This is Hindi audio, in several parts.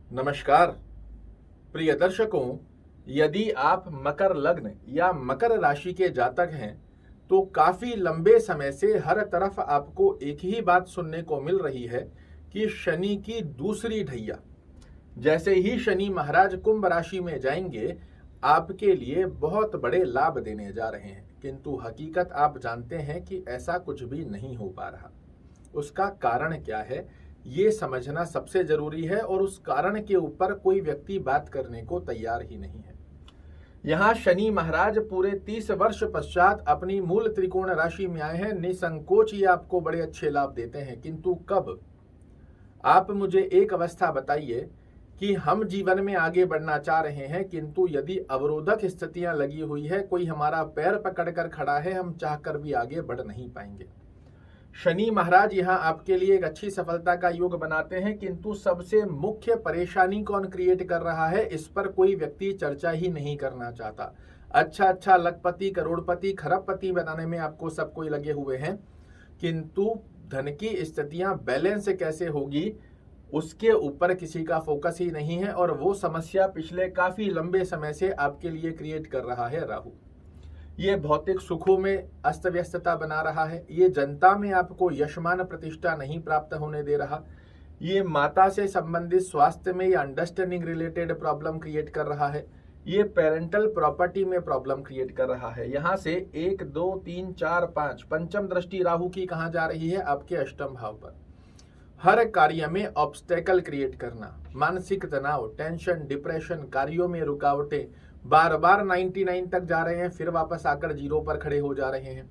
नमस्कार प्रिय दर्शकों। यदि आप मकर लग्न या मकर राशि के जातक हैं तो काफी लंबे समय से हर तरफ आपको एक ही बात सुनने को मिल रही है कि शनि की दूसरी ढैया। जैसे ही शनि महाराज कुंभ राशि में जाएंगे आपके लिए बहुत बड़े लाभ देने जा रहे हैं, किंतु हकीकत आप जानते हैं कि ऐसा कुछ भी नहीं हो पा रहा। उसका कारण क्या है ये समझना सबसे जरूरी है और उस कारण के ऊपर कोई व्यक्ति बात करने को तैयार ही नहीं है। यहाँ शनि महाराज पूरे 30 वर्ष पश्चात अपनी मूल त्रिकोण राशि में आए हैं। निसंकोच ये आपको बड़े अच्छे लाभ देते हैं, किंतु कब? आप मुझे एक अवस्था बताइए कि हम जीवन में आगे बढ़ना चाह रहे हैं, किंतु यदि अवरोधक स्थितियां लगी हुई है, कोई हमारा पैर पकड़कर खड़ा है, हम चाहकर भी आगे बढ़ नहीं पाएंगे। शनि महाराज यहाँ आपके लिए एक अच्छी सफलता का योग बनाते हैं, किंतु सबसे मुख्य परेशानी कौन क्रिएट कर रहा है इस पर कोई व्यक्ति चर्चा ही नहीं करना चाहता। अच्छा लखपति, करोड़पति, खरबपति बनाने में आपको सब कोई लगे हुए हैं, किंतु धन की स्थितियां बैलेंस कैसे होगी उसके ऊपर किसी का फोकस ही नहीं है। और वो समस्या पिछले काफी लंबे समय से आपके लिए क्रिएट कर रहा है राहु। ये भौतिक सुखों में अस्त व्यस्तता बना रहा है, ये जनता में आपको यशमान प्रतिष्ठा नहीं प्राप्त होने दे रहा, ये माता से संबंधित स्वास्थ्य में या अंडरस्टैंडिंग रिलेटेड प्रॉब्लम क्रिएट कर रहा है, ये पेरेंटल प्रॉपर्टी में प्रॉब्लम क्रिएट कर रहा है। यहाँ से 1 2 3 4 5 पंचम दृष्टि राहु की कहाँ जा रही है? आपके अष्टम भाव पर। हर कार्य में ऑब्स्टेकल क्रिएट करना, मानसिक तनाव, टेंशन, डिप्रेशन, कार्यों में रुकावटें, बार बार 99 तक जा रहे हैं फिर वापस आकर 0 पर खड़े हो जा रहे हैं।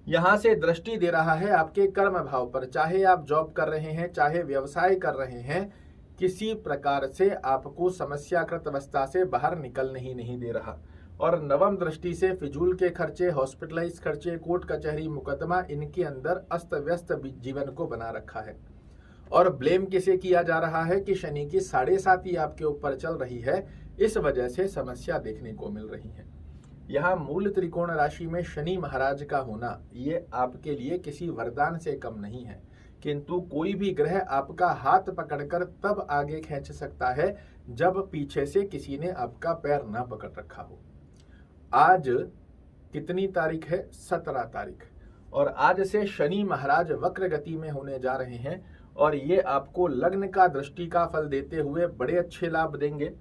यहां से दृष्टि दे रहा है आपके कर्म भाव पर। चाहे आप जॉब कर रहे हैं, चाहे व्यवसाय कर रहे हैं, किसी प्रकार से आपको समस्याकृत अवस्था से बाहर निकलने ही नहीं दे रहा। और नवम दृष्टि से फिजूल के खर्चे, हॉस्पिटलाइज खर्चे, कोर्ट कचहरी मुकदमा, इनके अंदर अस्त व्यस्त जीवन को बना रखा है। और ब्लेम किसे किया जा रहा है कि शनि की 7.5 आपके ऊपर चल रही है, इस वजह से समस्या देखने को मिल रही है। यहाँ मूल त्रिकोण राशि में शनि महाराज का होना ये आपके लिए किसी वरदान से कम नहीं है, किंतु कोई भी ग्रह आपका हाथ पकड़कर तब आगे खींच सकता है जब पीछे से किसी ने आपका पैर ना पकड़ रखा हो। आज कितनी तारीख है? 17 तारीख। और आज से शनि महाराज वक्र गति में होने जा रहे हैं और ये आपको लग्न का दृष्टि का फल देते हुए बड़े अच्छे लाभ देंगे।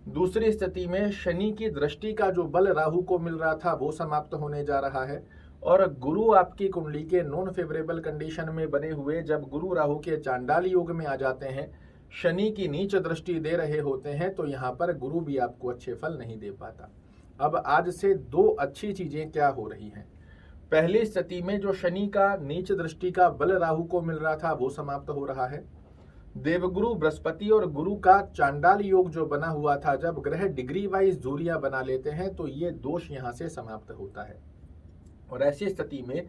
दूसरी स्थिति में शनि की दृष्टि का जो बल राहु को मिल रहा था वो समाप्त होने जा रहा है और गुरु आपकी कुंडली के नॉन फेवरेबल कंडीशन में बने हुए जब गुरु राहु के चांडाल योग में आ जाते हैं, शनि की नीच दृष्टि दे रहे होते हैं, तो यहाँ पर गुरु भी आपको अच्छे फल नहीं दे पाता। अब आज से 2 अच्छी चीजें क्या हो रही हैं। पहली स्थिति में जो शनि का नीच दृष्टि का बल राहु को मिल रहा था वो समाप्त हो रहा है। देवगुरु बृहस्पति और गुरु का चांडाल योग जो बना हुआ था, जब ग्रह डिग्री वाइज दूरियां बना लेते हैं तो ये दोष यहां से समाप्त होता है। और ऐसी स्थिति में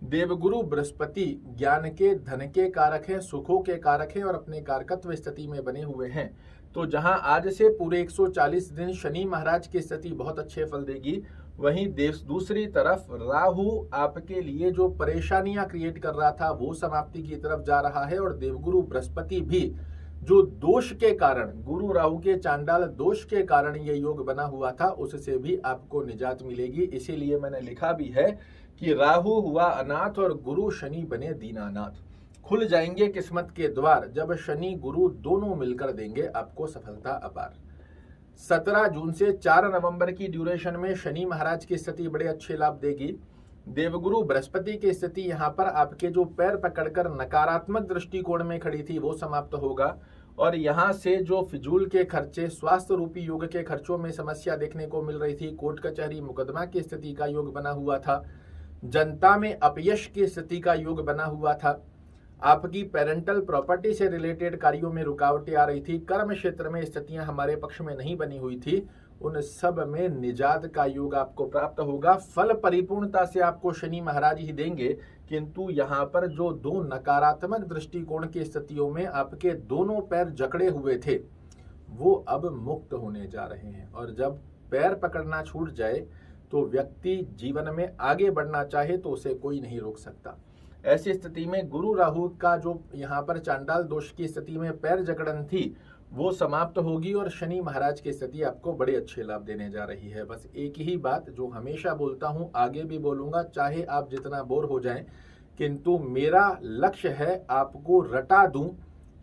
देवगुरु बृहस्पति ज्ञान के, धन के कारक है, सुखों के कारक है और अपने कारकत्व स्थिति में बने हुए हैं। तो जहां आज से पूरे 140 दिन शनि महाराज की स्थिति बहुत अच्छे फल देगी, वहीं दूसरी तरफ राहु आपके लिए जो परेशानियां क्रिएट कर रहा था वो समाप्ति की तरफ जा रहा है। और देवगुरु बृहस्पति भी जो दोष के कारण, गुरु राहु के चांडाल दोष के कारण ये योग बना हुआ था, उससे भी आपको निजात मिलेगी। इसीलिए मैंने लिखा भी है कि राहु हुआ अनाथ और गुरु शनि बने दीनानाथ। खुल जाएंगे किस्मत के द्वार जब शनि गुरु दोनों मिलकर देंगे आपको सफलता अपार। 17 जून से 4 नवंबर की ड्यूरेशन में शनि महाराज की स्थिति बड़े अच्छे लाभ देगी। देवगुरु बृहस्पति की स्थिति यहाँ पर आपके जो पैर पकड़कर नकारात्मक दृष्टिकोण में खड़ी थी वो समाप्त होगा। और यहाँ से जो फिजूल के खर्चे, स्वास्थ्य रूपी योग के खर्चों में समस्या देखने को मिल रही थी, कोर्ट कचहरी मुकदमा की स्थिति का योग बना हुआ था, जनता में अपयश की स्थिति का योग बना हुआ था, आपकी पेरेंटल प्रॉपर्टी से रिलेटेड कार्यों में रुकावटें आ रही थी, कर्म क्षेत्र में स्थितियां हमारे पक्ष में नहीं बनी हुई थी, उन सब में निजात का योग आपको प्राप्त होगा। फल परिपूर्णता से आपको शनि महाराज ही देंगे, किंतु यहाँ पर जो 2 नकारात्मक दृष्टिकोण की स्थितियों में आपके दोनों पैर जकड़े हुए थे वो अब मुक्त होने जा रहे हैं। और जब पैर पकड़ना छूट जाए तो व्यक्ति जीवन में आगे बढ़ना चाहे तो उसे कोई नहीं रोक सकता। ऐसी स्थिति में गुरु राहु का जो यहाँ पर चांडाल दोष की स्थिति में पैर जकड़न थी वो समाप्त होगी और शनि महाराज की स्थिति आपको बड़े अच्छे लाभ देने जा रही है। बस एक ही बात जो हमेशा बोलता हूँ, आगे भी बोलूँगा, चाहे आप जितना बोर हो जाएं, किंतु मेरा लक्ष्य है आपको रटा दूं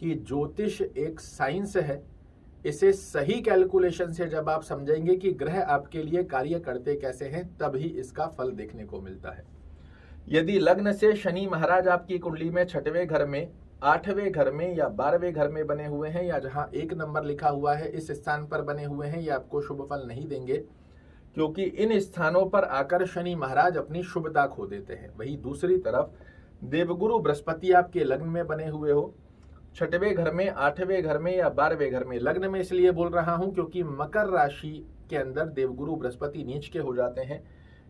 कि ज्योतिष एक साइंस है। इसे सही कैलकुलेशन से जब आप समझेंगे कि ग्रह आपके लिए कार्य करते कैसे हैं, तभी इसका फल देखने को मिलता है। यदि लग्न से शनि महाराज आपकी कुंडली में 6वें घर में, 8वें घर में या 12वें घर में बने हुए हैं, या जहां 1 नंबर लिखा हुआ है इस स्थान पर बने हुए हैं, ये आपको शुभ फल नहीं देंगे, क्योंकि इन स्थानों पर आकर शनि महाराज अपनी शुभता खो देते हैं। वही दूसरी तरफ देवगुरु बृहस्पति आपके लग्न में बने हुए हो, 6वें घर में, 8वें घर में या 12वें घर में। लग्न में इसलिए बोल रहा हूं क्योंकि मकर राशि के अंदर देवगुरु बृहस्पति नीच के हो जाते हैं।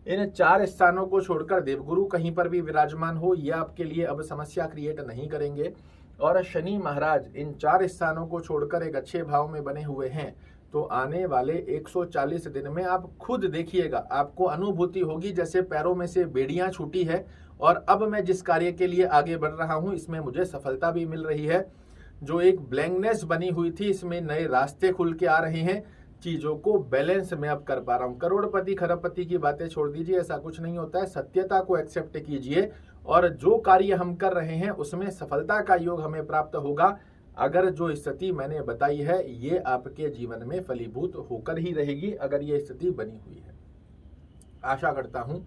इन 4 स्थानों को छोड़कर देवगुरु कहीं पर भी विराजमान हो, यह आपके लिए अब समस्या क्रिएट नहीं करेंगे। और शनि महाराज इन 4 स्थानों को छोड़कर एक अच्छे भाव में बने हुए हैं, तो आने वाले 140 दिन में आप खुद देखिएगा, आपको अनुभूति होगी जैसे पैरों में से बेड़ियां छूटी है और अब मैं जिस कार्य के लिए आगे बढ़ रहा हूं इसमें मुझे सफलता भी मिल रही है। जो एक ब्लैंकनेस बनी हुई थी, इसमें नए रास्ते खुल के आ रहे हैं, चीजों को बैलेंस में अब कर पा रहा हूं। करोड़पति खरबपति की बातें छोड़ दीजिए, ऐसा कुछ नहीं होता है। सत्यता को एक्सेप्ट कीजिए और जो कार्य हम कर रहे हैं उसमें सफलता का योग हमें प्राप्त होगा। अगर जो स्थिति मैंने बताई है ये आपके जीवन में फलीभूत होकर ही रहेगी, अगर ये स्थिति बनी हुई है। आशा करता हूं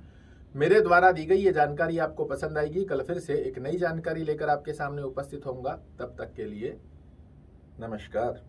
मेरे द्वारा दी गई ये जानकारी आपको पसंद आएगी। कल फिर से एक नई जानकारी लेकर आपके सामने उपस्थित होऊंगा। तब तक के लिए नमस्कार।